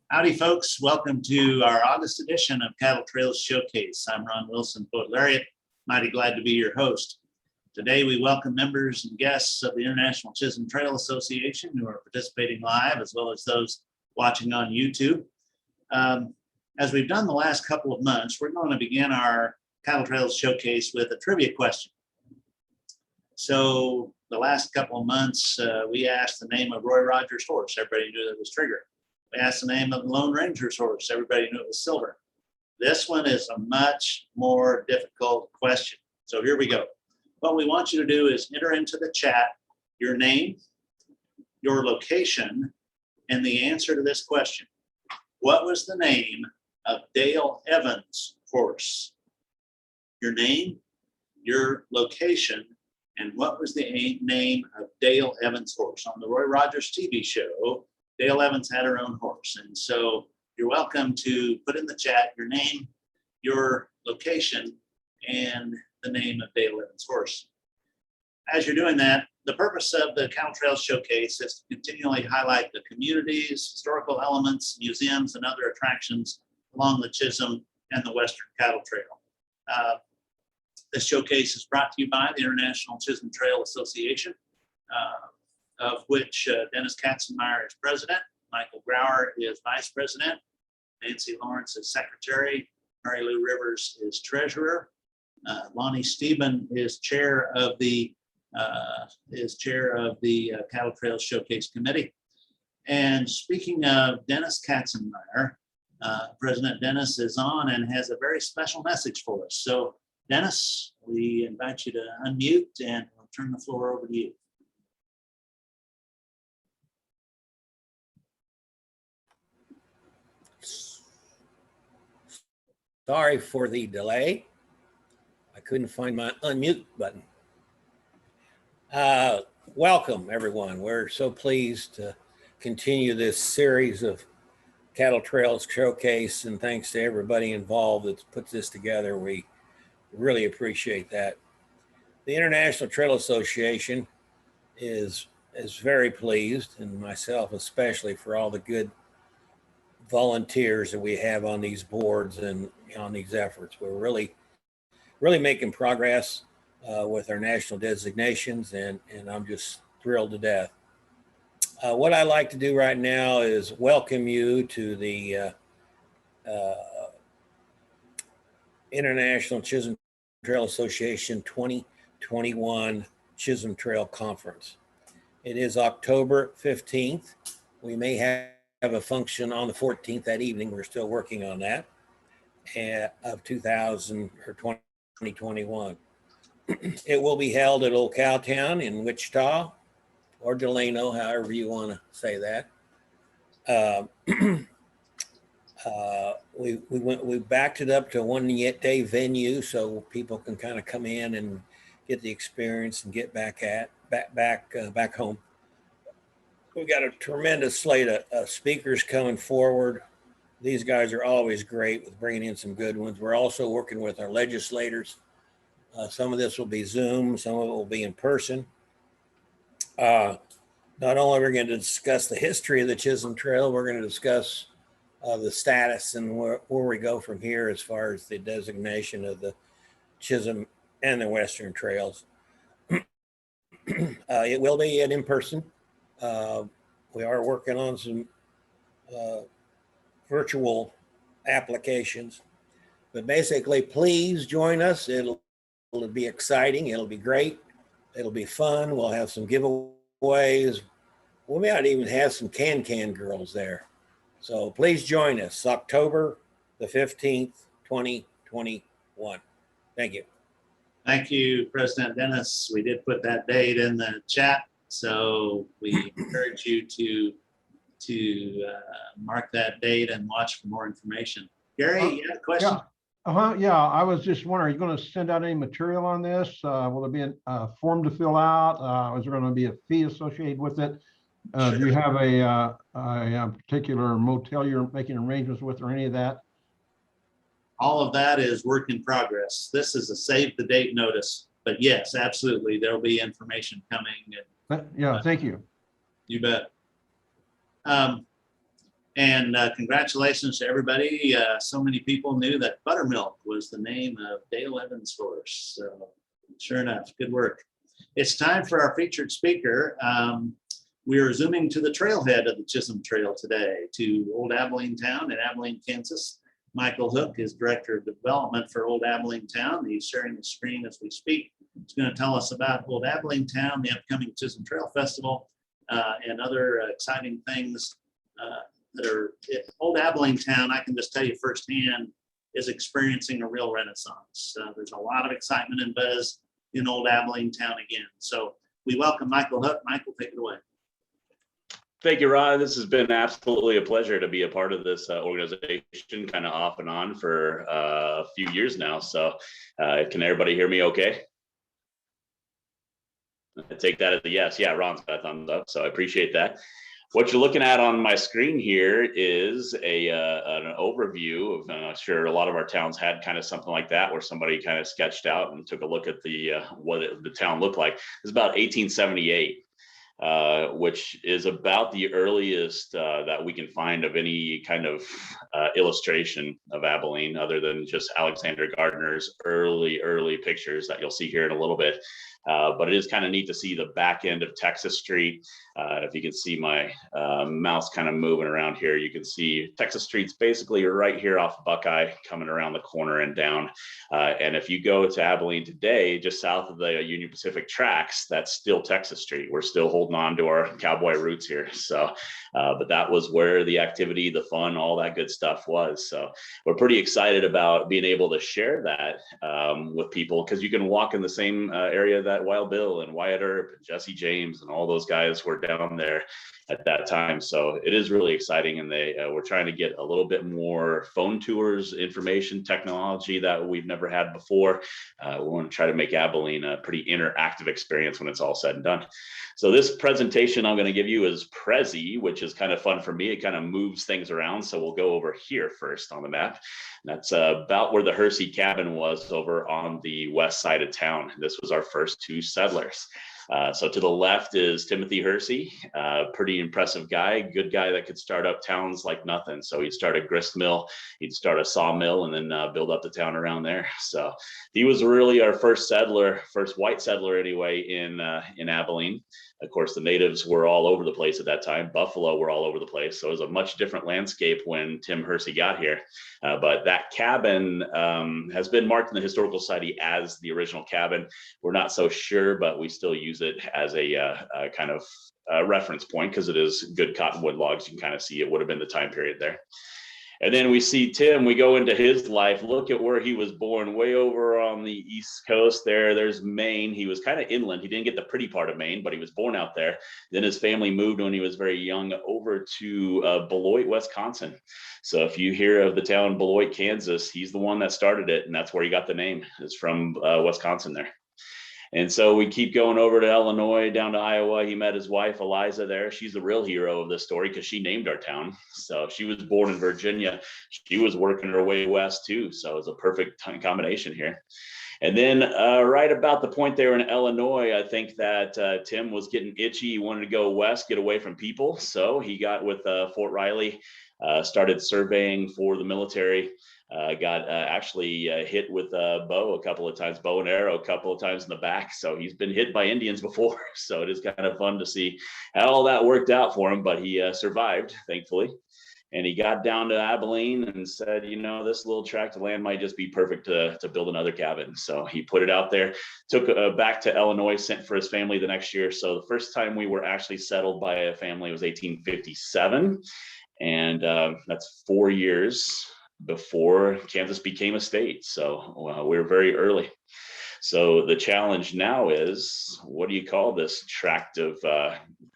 Howdy, folks. Welcome to our August edition of Cattle Trails Showcase. I'm Ron Wilson, Poet Laureate. Mighty glad to be your host. Today, we welcome members and guests of the International Chisholm Trail Association who are participating live, as well as those watching on YouTube. As we've done the last couple of months, we're going to begin our Cattle Trails Showcase with a trivia question. So the last couple of months, we asked the name of Roy Rogers' horse. Everybody knew that was Trigger. We asked the name of the Lone Ranger's horse. Everybody knew it was Silver. This one is a much more difficult question. So here we go. What we want you to do is enter into the chat your name, your location, and the answer to this question. What was the name of Dale Evans' horse? Your name, your location, and what was the name of Dale Evans' horse? On the Roy Rogers TV show, Dale Evans had her own horse. And so you're welcome to put in the chat your name, your location, and the name of Dale Evans' horse. As you're doing that, the purpose of the Cattle Trails Showcase is to continually highlight the communities, historical elements, museums, and other attractions along the Chisholm and the Western Cattle Trail. This showcase is brought to you by the International Chisholm Trail Association, of which Dennis Katzenmeyer is president, Michael Grauer is vice president, Nancy Lawrence is secretary, Mary Lou Rivers is treasurer, Lonnie Steben is chair of the Cattle Trails Showcase Committee. And speaking of Dennis Katzenmeyer, President Dennis is on and has a very special message for us. So Dennis, we invite you to unmute and I'll turn the floor over to you. Sorry for the delay. I couldn't find my unmute button. Welcome, everyone. We're so pleased to continue this series of Cattle Trails Showcase, and thanks to everybody involved that's put this together. We really appreciate that. The International Trail Association is very pleased, and myself especially, for all the good volunteers that we have on these boards and on these efforts. We're really making progress with our national designations, and I'm just thrilled to death. What I like to do right now is welcome you to the International Chisholm Trail Association 2021 Chisholm Trail Conference. It is October 15th. We may have a function on the 14th that evening. We're still working on that, of 2021. It will be held at Old Cowtown in Wichita or Delano, however you want to say that. We backed it up to a one-day venue so people can kind of come in and get the experience and get back home. We've got a tremendous slate of speakers coming forward. These guys are always great with bringing in some good ones. We're also working with our legislators. Some of this will be Zoom, some of it will be in person. Not only are we going to discuss the history of the Chisholm Trail, we're going to discuss the status and where we go from here as far as the designation of the Chisholm and the Western Trails. It will be an in-person. We are working on some virtual applications, but basically, please join us. It'll be exciting. It'll be great. It'll be fun. We'll have some giveaways. We might even have some can girls there. So please join us October the 15th, 2021. Thank you. Thank you, President Dennis. We did put that date in the chat, so we encourage you to mark that date and watch for more information. Gary, you had a question? Yeah, I was just wondering, are you going to send out any material on this? Will there be a form to fill out? Is there going to be a fee associated with it? Sure. Do you have a particular motel you're making arrangements with or any of that? All of that is work in progress. This is a save the date notice, but yes, absolutely. There'll be information coming. Yeah, thank you. You bet. And congratulations to everybody. So many people knew that buttermilk was the name of Dale Evans' horse. So sure enough, good work. It's time for our featured speaker. We are zooming to the trailhead of the Chisholm Trail today, to Old Abilene Town in Abilene, Kansas. Michael Hook is Director of Development for Old Abilene Town. He's sharing the screen as we speak. He's going to tell us about Old Abilene Town, the upcoming Chisholm Trail Festival, and other exciting things that are Old Abilene Town. I can just tell you firsthand is experiencing a real renaissance. There's a lot of excitement and buzz in Old Abilene Town again. So we welcome Michael Hook. Michael, take it away. Thank you, Rod. This has been absolutely a pleasure to be a part of this organization, kind of off and on for a few years now. So can everybody hear me okay? I take that as a yes. Yeah, Ron's got a thumbs up, so I appreciate that. What you're looking at on my screen here is an overview of, I'm sure a lot of our towns had kind of something like that, where somebody kind of sketched out and took a look at the the town looked like. It's about 1878. Which is about the earliest that we can find of any kind of illustration of Abilene, other than just Alexander Gardner's early pictures that you'll see here in a little bit. But it is kind of neat to see the back end of Texas Street. If you can see my mouse kind of moving around here, you can see Texas Street's basically right here off Buckeye, coming around the corner and down. And if you go to Abilene today, just south of the Union Pacific tracks, that's still Texas Street. We're still holding on to our cowboy roots here. So, but that was where the activity, the fun, all that good stuff was. So we're pretty excited about being able to share that with people, because you can walk in the same area that Wild Bill and Wyatt Earp and Jesse James and all those guys were down there at that time. So it is really exciting, and we're trying to get a little bit more phone tours, information technology that we've never had before. We want to try to make Abilene a pretty interactive experience when it's all said and done. So this presentation I'm going to give you is Prezi, which is kind of fun for me. It kind of moves things around. So we'll go over here first on the map. That's about where the Hersey cabin was, over on the west side of town. This was our first two settlers. So to the left is Timothy Hersey, pretty impressive guy, good guy that could start up towns like nothing. So he'd start a grist mill, he'd start a sawmill, and then build up the town around there. So he was really our first settler, first white settler anyway, in Abilene. Of course, the natives were all over the place at that time. Buffalo were all over the place. So it was a much different landscape when Tim Hersey got here. But that cabin has been marked in the Historical Society as the original cabin. We're not so sure, but we still use it as a kind of reference point, because it is good cottonwood logs. You can kind of see it would have been the time period there. And then we see Tim, we go into his life. Look at where he was born, way over on the East Coast there. There's Maine. He was kind of inland. He didn't get the pretty part of Maine, but he was born out there. Then his family moved when he was very young over to Beloit, Wisconsin. So if you hear of the town Beloit, Kansas, he's the one that started it, and that's where he got the name. It's from Wisconsin there. And so we keep going over to Illinois, down to Iowa. He met his wife, Eliza, there. She's the real hero of this story, because she named our town. So she was born in Virginia. She was working her way west too. So it was a perfect combination here. And then right about the point there in Illinois, I think that Tim was getting itchy. He wanted to go west, get away from people. So he got with Fort Riley, started surveying for the military. Got actually hit with a bow a couple of times, bow and arrow a couple of times in the back. So he's been hit by Indians before. So it is kind of fun to see how all that worked out for him, but he survived, thankfully. And he got down to Abilene and said, you know, this little tract of land might just be perfect to build another cabin. So he put it out there, took back to Illinois, sent for his family the next year. So the first time we were actually settled by a family was 1857. And that's 4 years before Kansas became a state. So we were very early. So the challenge now is, what do you call this tract of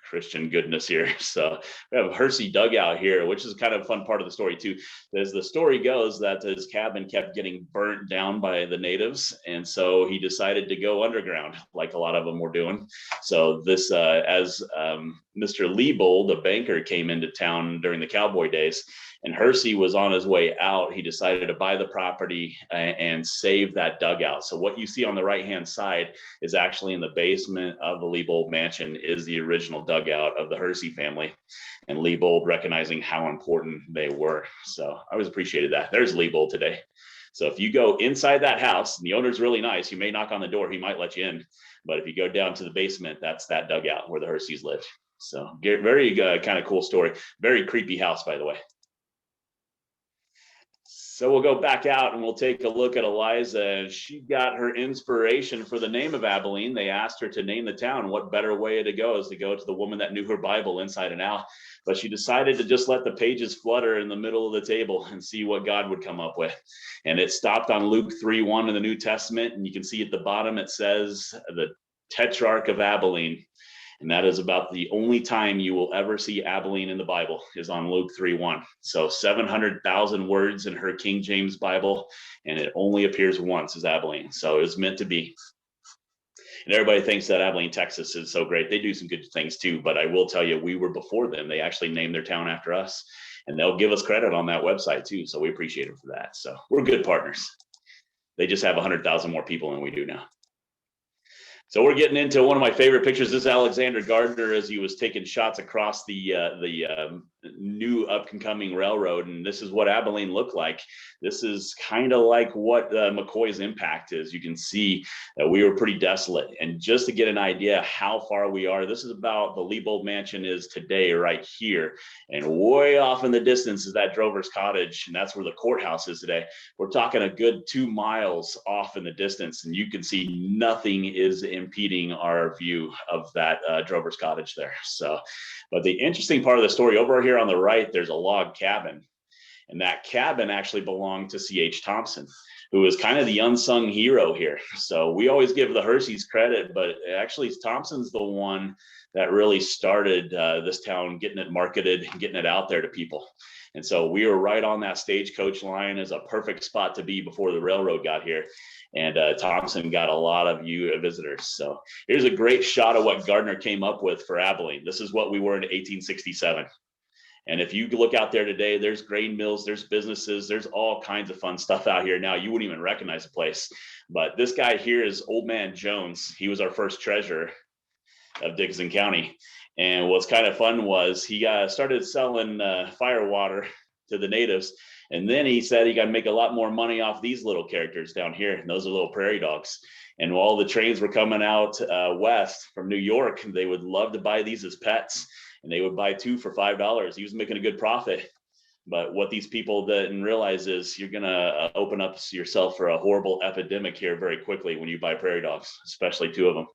Christian goodness here? So we have Hersey dugout here, which is kind of a fun part of the story too. As the story goes, that his cabin kept getting burnt down by the natives, and so he decided to go underground, like a lot of them were doing. So this, as Mr. Liebold, the banker, came into town during the cowboy days, and Hersey was on his way out, he decided to buy the property and save that dugout. So what you see on the right-hand side is actually in the basement of the Liebold mansion is the original dugout dugout of the Hersey family, and Liebold recognizing how important they were. So I always appreciated that. There's Liebold today. So if you go inside that house, and the owner's really nice, you may knock on the door, he might let you in. But if you go down to the basement, that's that dugout where the Herseys lived. So very kind of cool story. Very creepy house, by the way. So we'll go back out and we'll take a look at Eliza. And she got her inspiration for the name of Abilene. They asked her to name the town. What better way to go is to go to the woman that knew her Bible inside and out. But she decided to just let the pages flutter in the middle of the table and see what God would come up with. And it stopped on Luke 3:1 in the New Testament. And you can see at the bottom, it says the Tetrarch of Abilene. And that is about the only time you will ever see Abilene in the Bible is on Luke 3:1. So 700,000 words in her King James Bible, and it only appears once as Abilene. So it was meant to be. And everybody thinks that Abilene, Texas is so great. They do some good things too, but I will tell you, we were before them. They actually named their town after us, and they'll give us credit on that website too. So we appreciate them for that. So we're good partners. They just have 100,000 more people than we do now. So we're getting into one of my favorite pictures. This is Alexander Gardner as he was taking shots across the new up-and-coming railroad. And this is what Abilene looked like. This is kind of like what McCoy's impact is. You can see that we were pretty desolate. And just to get an idea how far we are, this is about the Liebold Mansion is today right here. And way off in the distance is that Drover's Cottage. And that's where the courthouse is today. We're talking a good 2 miles off in the distance. And you can see nothing is impeding our view of that Drover's Cottage there. So, but the interesting part of the story over here on the right, there's a log cabin, and that cabin actually belonged to C.H. Thompson, who is kind of the unsung hero here. So we always give the Herseys credit, but actually Thompson's the one that really started this town, getting it marketed, getting it out there to people. And so we were right on that stagecoach line as a perfect spot to be before the railroad got here. And Thompson got a lot of visitors. So here's a great shot of what Gardner came up with for Abilene. This is what we were in 1867. And if you look out there today, there's grain mills, there's businesses, there's all kinds of fun stuff out here now. You wouldn't even recognize the place. But this guy here is Old Man Jones. He was our first treasurer of Dickinson County. And what's kind of fun was he started selling fire water to the natives. And then he said he got to make a lot more money off these little characters down here. And those are little prairie dogs. And while the trains were coming out west from New York, they would love to buy these as pets. And they would buy 2 for $5. He was making a good profit. But what these people didn't realize is you're going to open up yourself for a horrible epidemic here very quickly when you buy prairie dogs, especially 2 of them.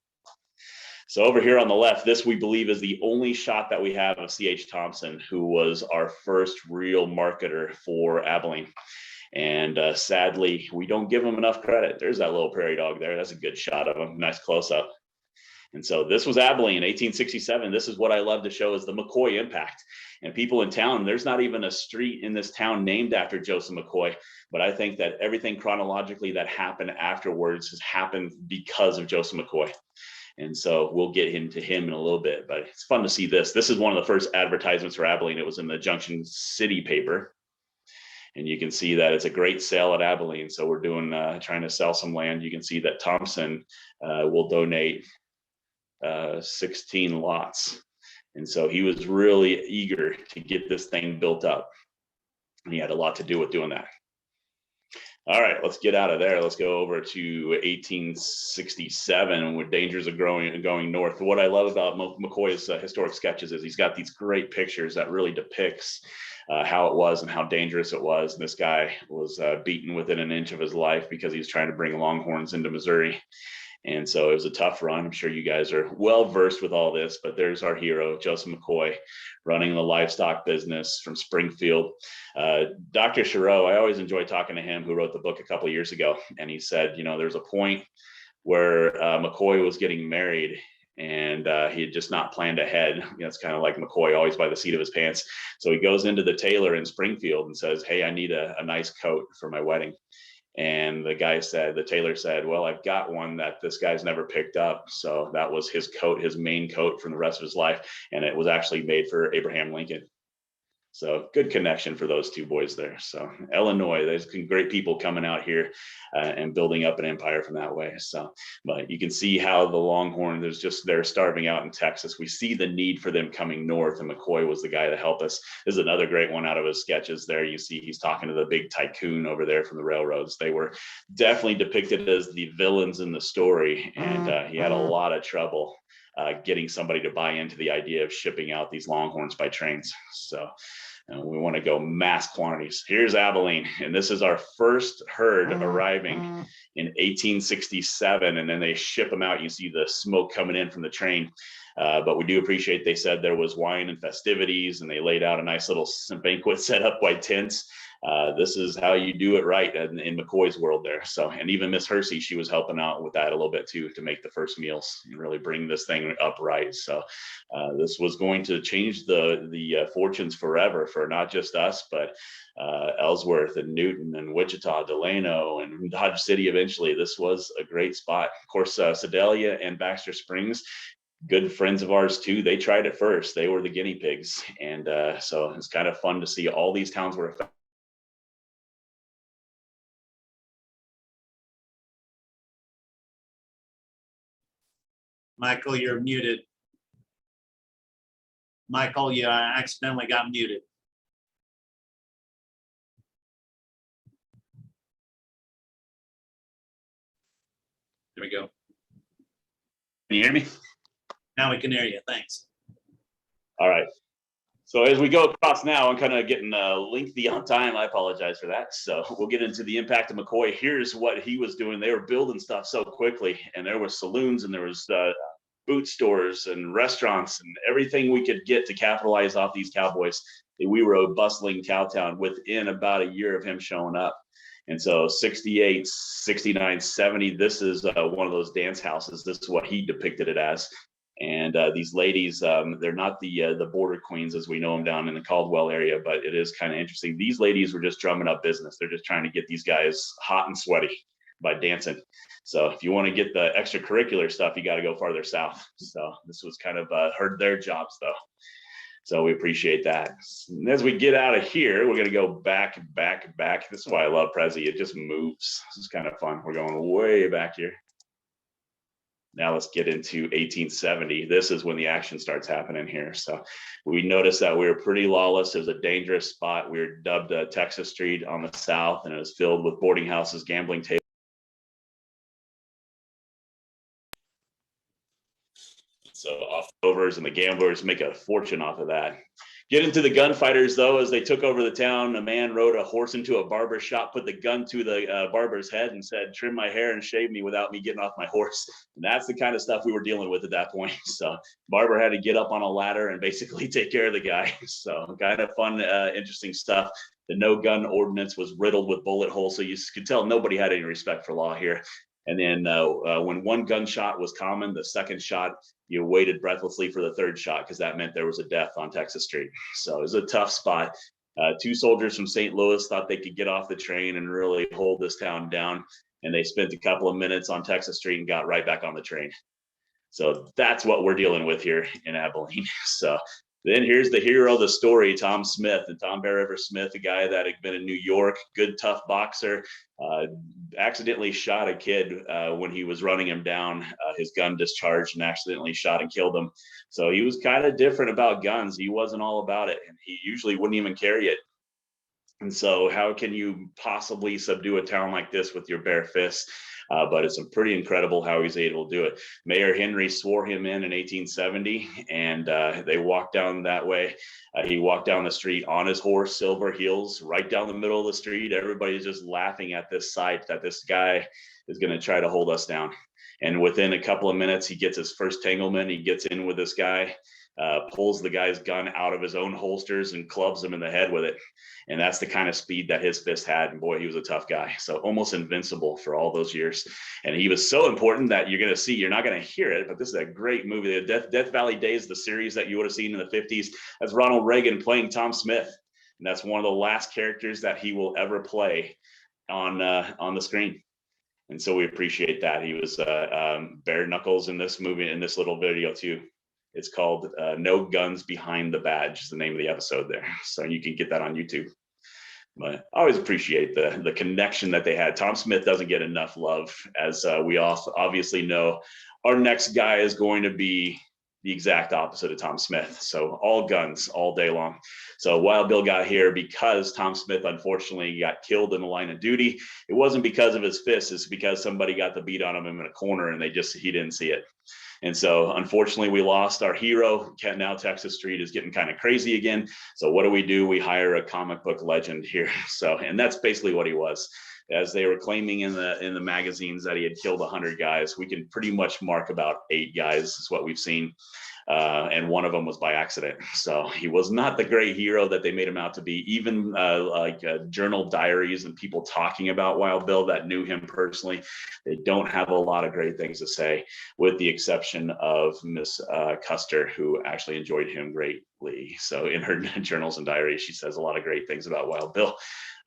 So over here on the left, this we believe is the only shot that we have of C.H. Thompson, who was our first real marketer for Abilene. And sadly, we don't give him enough credit. There's that little prairie dog there. That's a good shot of him. Nice close up. And so this was Abilene, 1867. This is what I love to show is the McCoy impact. And people in town, there's not even a street in this town named after Joseph McCoy. But I think that everything chronologically that happened afterwards has happened because of Joseph McCoy. And so we'll get into him in a little bit, but it's fun to see this. This is one of the first advertisements for Abilene. It was in the Junction City paper. And you can see that it's a great sale at Abilene. So we're doing, trying to sell some land. You can see that Thompson will donate 16 lots. And so he was really eager to get this thing built up. And he had a lot to do with doing that. All right, let's get out of there. Let's go over to 1867 when dangers are going north. What I love about McCoy's historic sketches is he's got these great pictures that really depicts how it was and how dangerous it was. And this guy was beaten within an inch of his life because he was trying to bring longhorns into Missouri. And so it was a tough run. I'm sure you guys are well versed with all this, but there's our hero, Joseph McCoy, running the livestock business from Springfield. Dr. Chereau, I always enjoy talking to him, who wrote the book a couple of years ago. And he said, you know, there's a point where McCoy was getting married and he had just not planned ahead. You know, it's kind of like McCoy, always by the seat of his pants. So he goes into the tailor in Springfield and says, hey, I need a nice coat for my wedding. And the tailor said, well, I've got one that this guy's never picked up. So that was his coat, his main coat from the rest of his life. And it was actually made for Abraham Lincoln. So good connection for those two boys there. So Illinois, there's great people coming out here and building up an empire from that way. So, but you can see how the Longhorn, they're starving out in Texas. We see the need for them coming north, and McCoy was the guy to help us. This is another great one out of his sketches there. You see he's talking to the big tycoon over there from the railroads. They were definitely depicted as the villains in the story, and he had a lot of trouble getting somebody to buy into the idea of shipping out these Longhorns by trains. So we want to go mass quantities. Here's Abilene, and this is our first herd arriving in 1867, and then they ship them out. You see the smoke coming in from the train. But we do appreciate, they said there was wine and festivities, and they laid out a nice little banquet set up by tents. This is how you do it right in McCoy's world there. So, and even Miss Hersey, she was helping out with that a little bit too, to make the first meals and really bring this thing upright. So this was going to change the fortunes forever for not just us, but Ellsworth and Newton and Wichita, Delano and Dodge City eventually. This was a great spot. Of course, Sedalia and Baxter Springs, good friends of ours too. They tried it first. They were the guinea pigs. And so it's kind of fun to see all these towns were affected. Michael, you're muted. Michael, you accidentally got muted. There we go. Can you hear me? Now we can hear you. Thanks. All right. So as we go across now, I'm kind of getting lengthy on time. I apologize for that. So we'll get into the impact of McCoy. Here's what he was doing. They were building stuff so quickly, and there was saloons, and there was boot stores and restaurants and everything we could get to capitalize off these cowboys. We were a bustling cow town within about a year of him showing up. And so 68, 69, 70, this is one of those dance houses. This is what he depicted it as. And these ladies, they're not the border queens as we know them down in the Caldwell area, but it is kind of interesting. These ladies were just drumming up business. They're just trying to get these guys hot and sweaty by dancing. So if you want to get the extracurricular stuff, you got to go farther south. So this was kind of their jobs though. So we appreciate that. And as we get out of here, we're going to go back. This is why I love Prezi. It just moves. This is kind of fun. We're going way back here. Now let's get into 1870. This is when the action starts happening here. So we noticed that we were pretty lawless. It was a dangerous spot. We were dubbed Texas Street on the south, and it was filled with boarding houses, gambling tables. So offovers and the gamblers make a fortune off of that. Get into the gunfighters, though, as they took over the town. A man rode a horse into a barber shop, put the gun to the barber's head and said, "Trim my hair and shave me without me getting off my horse." And that's the kind of stuff we were dealing with at that point. So barber had to get up on a ladder and basically take care of the guy. So kind of fun, interesting stuff. The no gun ordinance was riddled with bullet holes. So you could tell nobody had any respect for law here. And then when one gunshot was common, the second shot, you waited breathlessly for the third shot because that meant there was a death on Texas Street. So it was a tough spot. Two soldiers from St. Louis thought they could get off the train and really hold this town down. And they spent a couple of minutes on Texas Street and got right back on the train. So that's what we're dealing with here in Abilene. So then here's the hero of the story, Tom Smith. And Tom Bear River Smith, a guy that had been in New York, good, tough boxer, accidentally shot a kid when he was running him down. His gun discharged and accidentally shot and killed him. So he was kind of different about guns. He wasn't all about it, and he usually wouldn't even carry it. And so how can you possibly subdue a town like this with your bare fists? But it's pretty incredible how he's able to do it. Mayor Henry swore him in 1870, and they walked down that way. He walked down the street on his horse, Silver Heels, right down the middle of the street. Everybody's just laughing at this sight that this guy is going to try to hold us down. And within a couple of minutes, he gets his first tanglement. He gets in with this guy, pulls the guy's gun out of his own holsters and clubs him in the head with it. And that's the kind of speed that his fist had. And boy, he was a tough guy. So almost invincible for all those years. And he was so important that you're going to see, you're not going to hear it, but this is a great movie. The Death Valley Days, the series that you would have seen in the 50s, that's Ronald Reagan playing Tom Smith. And that's one of the last characters that he will ever play on the screen. And so we appreciate that. He was bare knuckles in this movie, in this little video too. It's called No Guns Behind the Badge is the name of the episode there. So you can get that on YouTube. But I always appreciate the connection that they had. Tom Smith doesn't get enough love, as we also obviously know. Our next guy is going to be the exact opposite of Tom Smith. So all guns all day long. So Wild Bill got here because Tom Smith unfortunately got killed in the line of duty. It wasn't because of his fists, it's because somebody got the beat on him in a corner and he didn't see it. And so unfortunately we lost our hero. Now Texas Street is getting kind of crazy again. So what do? We hire a comic book legend here. So, and that's basically what he was. As they were claiming in the magazines that he had killed 100 guys, we can pretty much mark about 8 guys is what we've seen. And one of them was by accident. So he was not the great hero that they made him out to be. Even journal diaries and people talking about Wild Bill that knew him personally, they don't have a lot of great things to say, with the exception of Miss Custer, who actually enjoyed him greatly. So in her journals and diaries, she says a lot of great things about Wild Bill,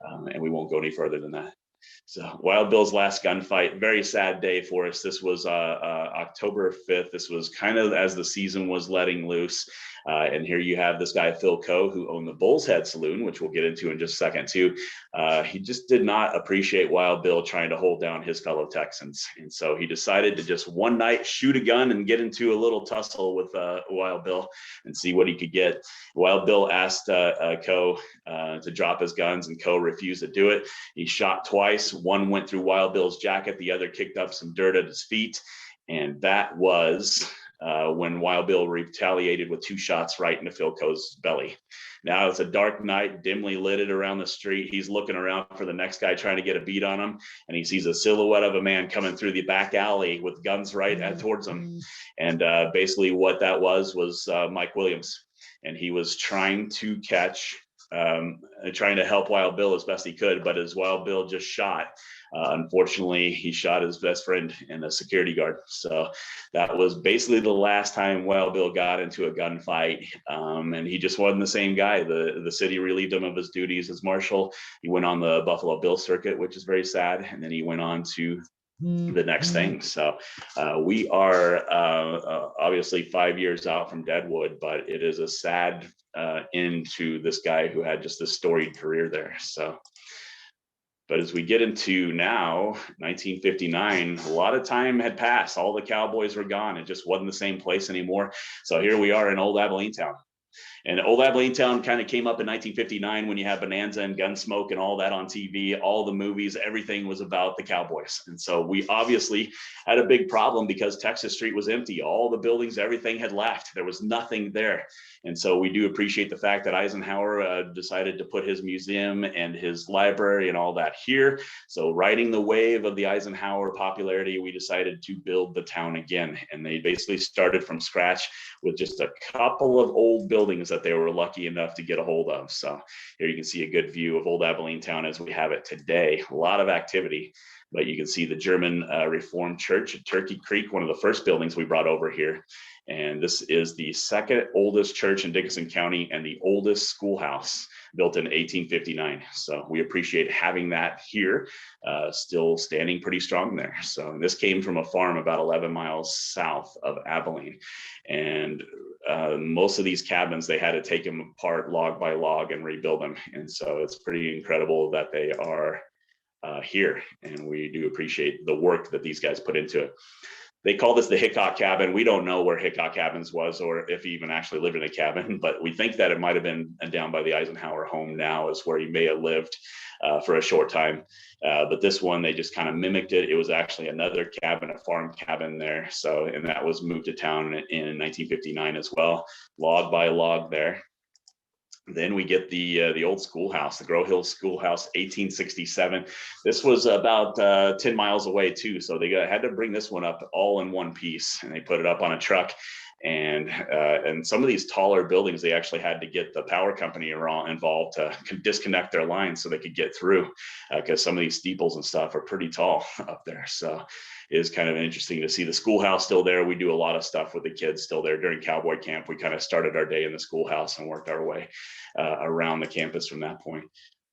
and we won't go any further than that. So Wild Bill's last gunfight, very sad day for us. This was October 5th. This was kind of as the season was letting loose. And here you have this guy, Phil Coe, who owned the Bull's Head Saloon, which we'll get into in just a second too. He just did not appreciate Wild Bill trying to hold down his fellow Texans. And so he decided to just one night shoot a gun and get into a little tussle with Wild Bill and see what he could get. Wild Bill asked Coe to drop his guns, and Coe refused to do it. He shot twice. One went through Wild Bill's jacket, the other kicked up some dirt at his feet. And that was when Wild Bill retaliated with 2 shots right into Phil Coe's belly. Now it's a dark night, dimly lit around the street. He's looking around for the next guy trying to get a beat on him, and he sees a silhouette of a man coming through the back alley with guns right towards him. And basically what that was Mike Williams, and he was trying to catch, trying to help Wild Bill as best he could, but as Wild Bill just shot, unfortunately, he shot his best friend and a security guard. So that was basically the last time Wild Bill got into a gunfight. And he just wasn't the same guy. The city relieved him of his duties as marshal. He went on the Buffalo Bill circuit, which is very sad. And then he went on to the next thing. So we are obviously 5 years out from Deadwood, but it is a sad end to this guy who had just a storied career there. So. But as we get into now, 1959, a lot of time had passed. All the cowboys were gone. It just wasn't the same place anymore. So here we are in Old Abilene Town. And Old Abilene Town kind of came up in 1959 when you have Bonanza and Gunsmoke and all that on TV, all the movies, everything was about the cowboys. And so we obviously had a big problem because Texas Street was empty. All the buildings, everything had left. There was nothing there. And so we do appreciate the fact that Eisenhower decided to put his museum and his library and all that here. So riding the wave of the Eisenhower popularity, we decided to build the town again. And they basically started from scratch with just a couple of old buildings that they were lucky enough to get a hold of. So here you can see a good view of Old Abilene Town as we have it today. A lot of activity, but you can see the German Reformed Church at Turkey Creek, one of the first buildings we brought over here. And this is the second oldest church in Dickinson County and the oldest schoolhouse, built in 1859. So we appreciate having that here, still standing pretty strong there. So this came from a farm about 11 miles south of Abilene. And most of these cabins, they had to take them apart log by log and rebuild them. And so it's pretty incredible that they are here. And we do appreciate the work that these guys put into it. They call this the Hickok cabin. We don't know where Hickok cabins was or if he even actually lived in a cabin, but we think that it might have been down by the Eisenhower home now is where he may have lived for a short time. But this one, they just kind of mimicked it. It was actually another cabin, a farm cabin there. So, and that was moved to town in 1959 as well, log by log there. Then we get the old schoolhouse, the Grow Hill Schoolhouse, 1867. This was about 10 miles away too. So they had to bring this one up all in one piece, and they put it up on a truck. And some of these taller buildings, they actually had to get the power company involved to disconnect their lines so they could get through, because some of these steeples and stuff are pretty tall up there. So it is kind of interesting to see the schoolhouse still there. We do a lot of stuff with the kids still there. During cowboy camp, we kind of started our day in the schoolhouse and worked our way around the campus from that point.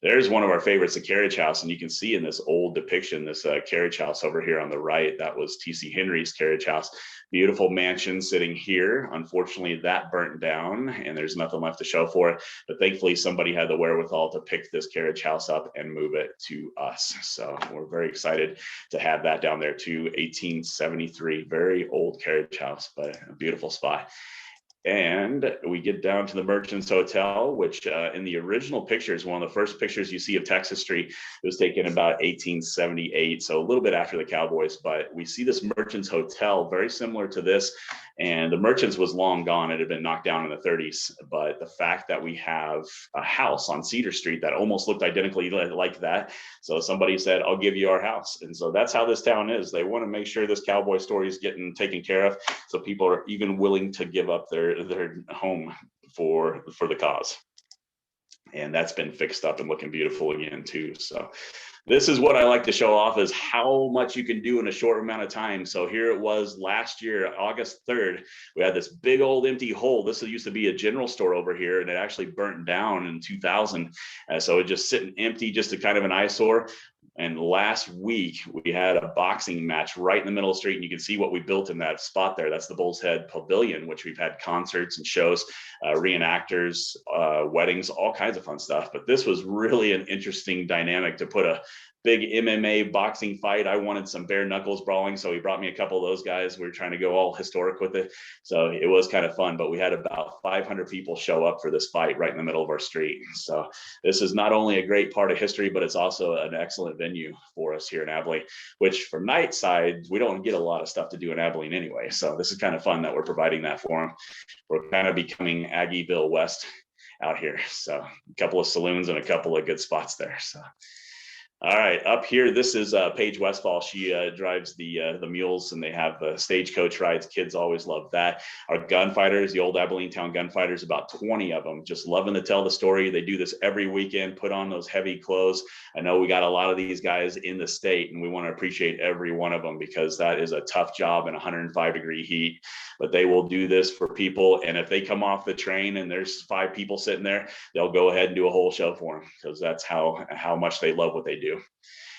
There's one of our favorites, the carriage house. And you can see in this old depiction, this carriage house over here on the right, that was T.C. Henry's carriage house. Beautiful mansion sitting here. Unfortunately, that burnt down and there's nothing left to show for it. But thankfully, somebody had the wherewithal to pick this carriage house up and move it to us. So we're very excited to have that down there too. 1873, very old carriage house, but a beautiful spot. And we get down to the Merchants Hotel, which in the original pictures, one of the first pictures you see of Texas Street, it was taken about 1878, so a little bit after the Cowboys. But we see this Merchants Hotel, very similar to this. And the Merchants was long gone. It had been knocked down in the 30s. But the fact that we have a house on Cedar Street that almost looked identically like that. So somebody said, I'll give you our house. And so that's how this town is. They want to make sure this cowboy story is getting taken care of. So people are even willing to give up their home for the cause. And that's been fixed up and looking beautiful again too. So this is what I like to show off, is how much you can do in a short amount of time. So here it was last year, August 3rd, we had this big old empty hole. This used to be a general store over here, and it actually burnt down in 2000. So it just sitting empty, just a kind of an eyesore. And last week we had a boxing match right in the middle of the street, and you can see what we built in that spot there. That's the Bull's Head Pavilion, which we've had concerts and shows, reenactors, weddings, all kinds of fun stuff. But this was really an interesting dynamic to put a big MMA boxing fight. I wanted some bare knuckles brawling, so he brought me a couple of those guys. We were trying to go all historic with it, so it was kind of fun. But we had about 500 people show up for this fight right in the middle of our street. So this is not only a great part of history, but it's also an excellent venue for us here in Abilene, which for night side, we don't get a lot of stuff to do in Abilene anyway. So this is kind of fun that we're providing that for them. We're kind of becoming Aggieville West out here. So a couple of saloons and a couple of good spots there. So all right, up here, this is Paige Westfall. She drives the mules, and they have stagecoach rides. Kids always love that. Our gunfighters, the Old Abilene Town gunfighters, about 20 of them, just loving to tell the story. They do this every weekend, put on those heavy clothes. I know we got a lot of these guys in the state, and we want to appreciate every one of them, because that is a tough job in 105-degree heat. But they will do this for people, and if they come off the train and there's 5 people sitting there, they'll go ahead and do a whole show for them, because that's how much they love what they do.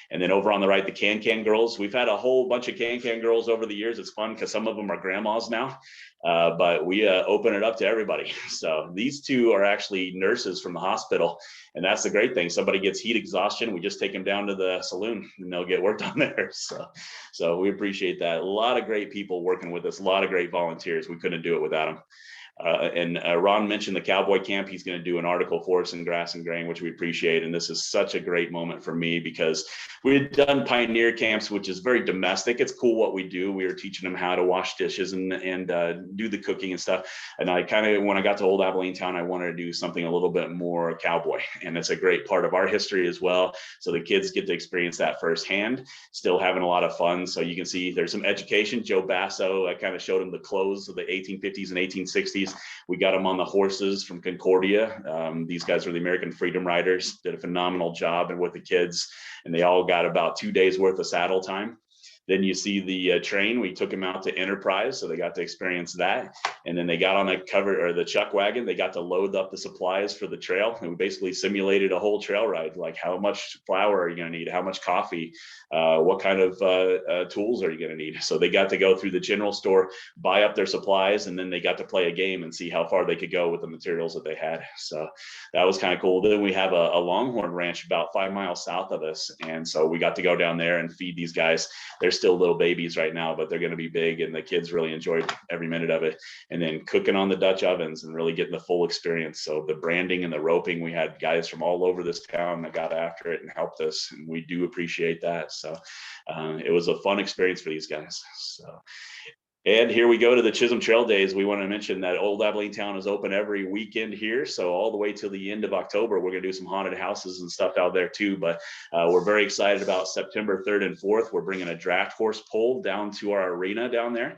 And then over on the right, the Can girls. We've had a whole bunch of Can girls over the years. It's fun because some of them are grandmas now, but we open it up to everybody. So these two are actually nurses from the hospital, and that's the great thing. Somebody gets heat exhaustion, we just take them down to the saloon and they'll get worked on there. So we appreciate that. A lot of great people working with us, a lot of great volunteers. We couldn't do it without them. And Ron mentioned the cowboy camp. He's going to do an article for us in Grass and Grain, which we appreciate. And this is such a great moment for me, because we had done pioneer camps, which is very domestic. It's cool what we do. We were teaching them how to wash dishes and do the cooking and stuff. And I kind of, when I got to Old Abilene Town, I wanted to do something a little bit more cowboy. And it's a great part of our history as well. So the kids get to experience that firsthand, still having a lot of fun. So you can see there's some education. Joe Basso, I kind of showed him the clothes of the 1850s and 1860s. We got them on the horses from Concordia. These guys were the American Freedom Riders, did a phenomenal job and with the kids, and they all got about 2 days worth of saddle time. Then you see the train. We took them out to Enterprise, so they got to experience that. And then they got on the cover or the chuck wagon. They got to load up the supplies for the trail. And we basically simulated a whole trail ride, like how much flour are you going to need? How much coffee? What kind of tools are you going to need? So they got to go through the general store, buy up their supplies, and then they got to play a game and see how far they could go with the materials that they had. So that was kind of cool. Then we have a Longhorn ranch about 5 miles south of us. And so we got to go down there and feed these guys. They're still little babies right now, but they're going to be big, and the kids really enjoyed every minute of it. And then cooking on the Dutch ovens and really getting the full experience. So the branding and the roping, we had guys from all over this town that got after it and helped us, and we do appreciate that. So it was a fun experience for these guys. So, and here we go to the Chisholm Trail Days. We want to mention that Old Abilene Town is open every weekend here. So all the way till the end of October, we're going to do some haunted houses and stuff out there too. But we're very excited about September 3rd and 4th. We're bringing a draft horse pull down to our arena down there.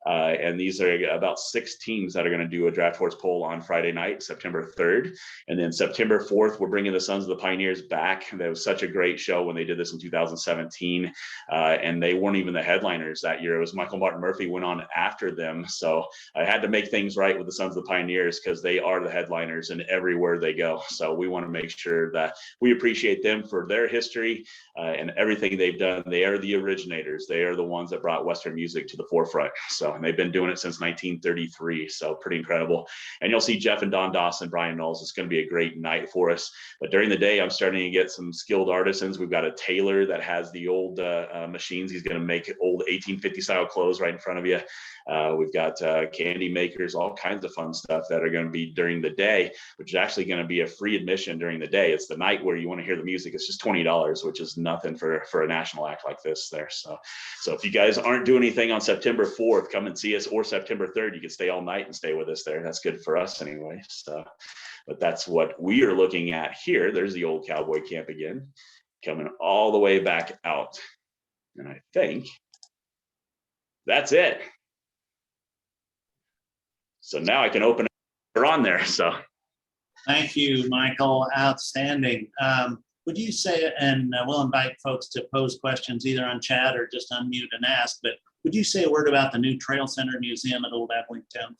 And these are about 6 teams that are going to do a draft horse poll on Friday night, September 3rd. And then September 4th, we're bringing the Sons of the Pioneers back. That was such a great show when they did this in 2017. And they weren't even the headliners that year. It was Michael Martin Murphy went on after them. So I had to make things right with the Sons of the Pioneers because they are the headliners and everywhere they go. So we want to make sure that we appreciate them for their history and everything they've done. They are the originators. They are the ones that brought Western music to the forefront. So, and they've been doing it since 1933. So pretty incredible. And you'll see Jeff and Don Dawson, Brian Knowles. It's going to be a great night for us. But during the day, I'm starting to get some skilled artisans. We've got a tailor that has the old machines. He's going to make old 1850 style clothes right in front of you. We've got candy makers, all kinds of fun stuff that are going to be during the day, which is actually going to be a free admission during the day. It's the night where you want to hear the music. It's just $20, which is nothing for a national act like this there. So if you guys aren't doing anything on September 4th, come and see us, or September 3rd. You can stay all night and stay with us there. That's good for us anyway. So, but that's what we are looking at here. There's the old cowboy camp again, coming all the way back out. And I think that's it. So now I can open it on there. So Thank you, Michael. Outstanding. Would you say, and we'll invite folks to pose questions either on chat or just unmute and ask, but would you say a word about the new Trail Center Museum at Old Abilene Town?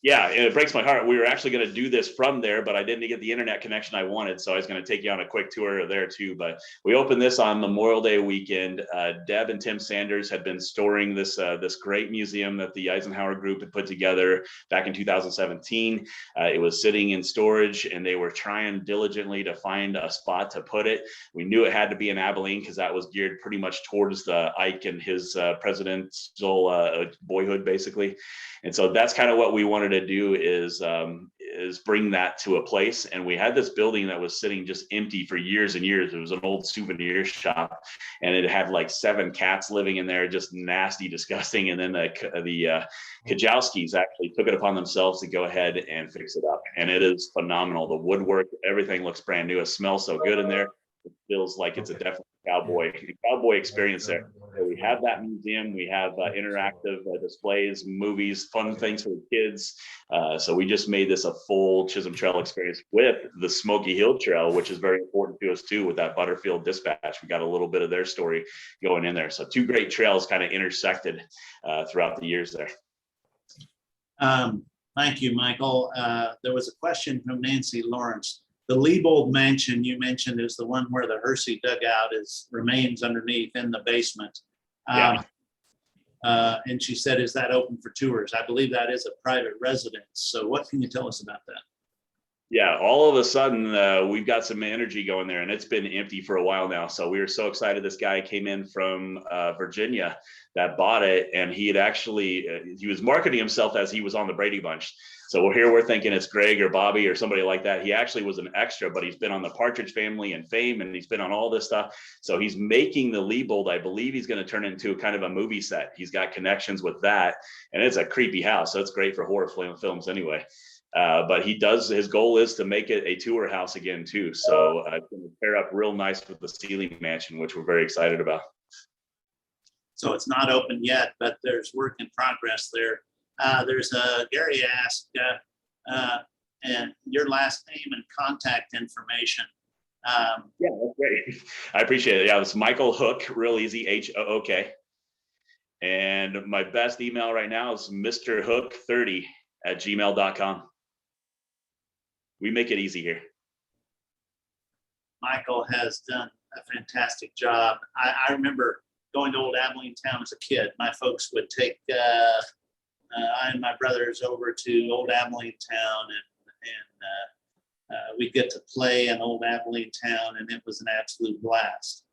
yeah, it breaks my heart. We were actually going to do this from there, but I didn't get the internet connection I wanted. So I was going to take you on a quick tour there too. But we opened this on Memorial Day weekend. Deb and Tim Sanders had been storing this great museum that the Eisenhower Group had put together back in 2017. It was sitting in storage, and they were trying diligently to find a spot to put it. We knew it had to be in Abilene because that was geared pretty much towards the Ike and his presidential boyhood, basically. And so that's kind of what we wanted to do is bring that to a place. And we had this building that was sitting just empty for years and years. It was an old souvenir shop, and it had like 7 cats living in there, just nasty, disgusting. And then the Kajowskis actually took it upon themselves to go ahead and fix it up. And it is phenomenal. The woodwork, everything looks brand new. It smells so good in there. It feels like it's a definite cowboy experience there. So we have that museum. We have interactive displays, movies, fun things for the kids. So we just made this a full Chisholm Trail experience with the Smoky Hill Trail, which is very important to us too, with that Butterfield Dispatch. We got a little bit of their story going in there. So 2 great trails kind of intersected throughout the years there. Thank you, Michael. There was a question from Nancy Lawrence. The Liebold Mansion you mentioned is the one where the Hersey dugout remains underneath in the basement. Yeah. And she said, is that open for tours? I believe that is a private residence. So what can you tell us about that? Yeah, all of a sudden, we've got some energy going there, and it's been empty for a while now. So we were so excited. This guy came in from Virginia that bought it, and he had actually, he was marketing himself as he was on the Brady Bunch. So we're thinking it's Greg or Bobby or somebody like that. He actually was an extra, but he's been on the Partridge Family and Fame, and he's been on all this stuff. So he's making the Liebold. I believe he's going to turn into kind of a movie set. He's got connections with that, and it's a creepy house. So it's great for horror films anyway. But his goal is to make it a tour house again too. So it's going to pair up real nice with the Sealy Mansion, which we're very excited about. So it's not open yet, but there's work in progress there. There's Gary asked, and your last name and contact information. Yeah, that's great. I appreciate it. Yeah, it's Michael Hook, real easy, Hook. And my best email right now is mrhook30@gmail.com. We make it easy here. Michael has done a fantastic job. I remember going to Old Abilene Town as a kid. My folks would take I and my brothers over to Old Abilene Town, and we'd get to play in Old Abilene Town, and it was an absolute blast.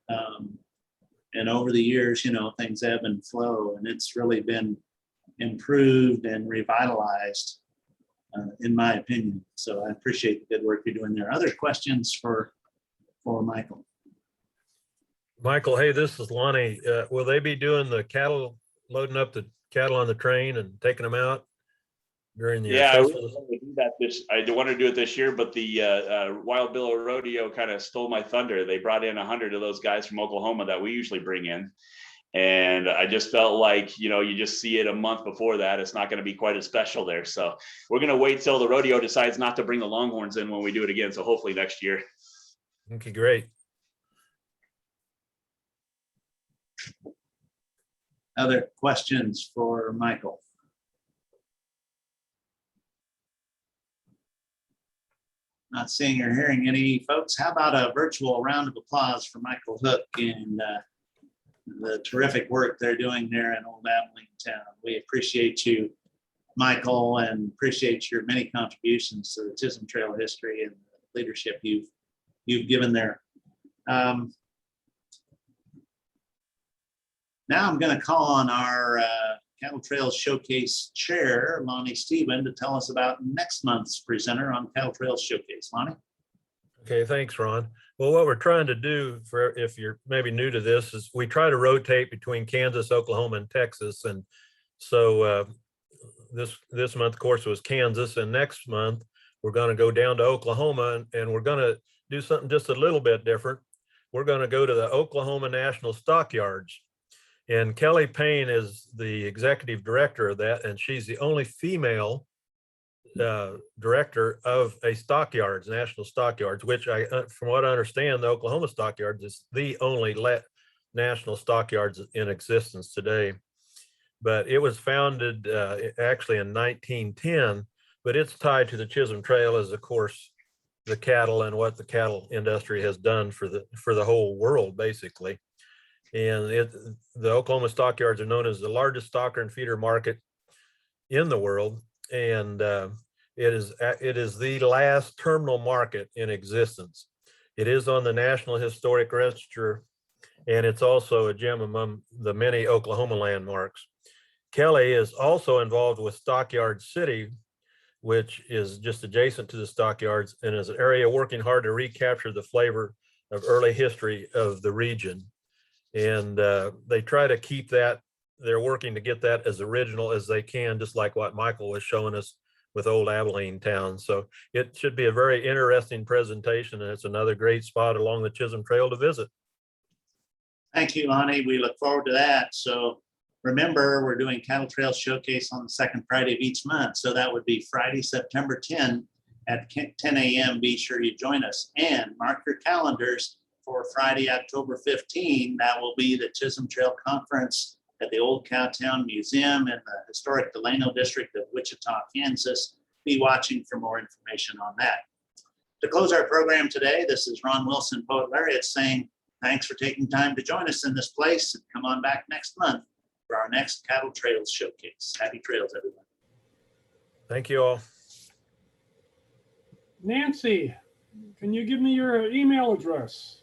And over the years, things ebb and flow, and it's really been improved and revitalized, in my opinion. So I appreciate the good work you're doing there. Other questions for Michael? Michael, hey, this is Lonnie. Will they be doing the cattle, loading up the cattle on the train and taking them out during the festival? I want to do it this year, but the Wild Bill Rodeo kind of stole my thunder. They brought in 100 of those guys from Oklahoma that we usually bring in. And I just felt like, you know, you just see it a month before that, it's not going to be quite as special there. So we're going to wait till the rodeo decides not to bring the Longhorns in when we do it again. So hopefully next year. Okay, great. Other questions for Michael? Not seeing or hearing any, folks. How about a virtual round of applause for Michael Hook and the terrific work they're doing there in Old Abilene Town. We appreciate you, Michael, and appreciate your many contributions to the Chisholm Trail history and the leadership you've given there. Now I'm going to call on our Cattle Trails Showcase Chair, Lonnie Stephen, to tell us about next month's presenter on Cattle Trails Showcase. Lonnie? Okay, thanks, Ron. Well, what we're trying to do, for if you're maybe new to this, is we try to rotate between Kansas, Oklahoma, and Texas. And so this month, of course, was Kansas, and next month we're going to go down to Oklahoma, and we're going to do something just a little bit different. We're going to go to the Oklahoma National Stockyards. And Kelly Payne is the executive director of that, and she's the only female director of a stockyards, national stockyards, which from what I understand, the Oklahoma Stockyards is the only national stockyards in existence today. But it was founded actually in 1910, but it's tied to the Chisholm Trail as, of course, the cattle and what the cattle industry has done for the whole world, basically. And the Oklahoma Stockyards are known as the largest stocker and feeder market in the world. And it is the last terminal market in existence. It is on the National Historic Register, and it's also a gem among the many Oklahoma landmarks. Kelly is also involved with Stockyard City, which is just adjacent to the stockyards and is an area working hard to recapture the flavor of early history of the region. And they try to keep that, they're working to get that as original as they can, just like what Michael was showing us with Old Abilene Town. So it should be a very interesting presentation, and it's another great spot along the Chisholm Trail to visit. Thank you, Lonnie. We look forward to that. So remember, we're doing Cattle Trail Showcase on the second Friday of each month. So that would be Friday, September 10 at 10 a.m. Be sure you join us and mark your calendars for Friday, October 15. That will be the Chisholm Trail Conference at the Old Cowtown Museum in the historic Delano district of Wichita, Kansas. Be watching for more information on that. To close our program today, this is Ron Wilson, Poet Laureate, saying thanks for taking time to join us in this place, and come on back next month for our next Cattle Trails Showcase. Happy trails, everyone. Thank you all. Nancy, can you give me your email address?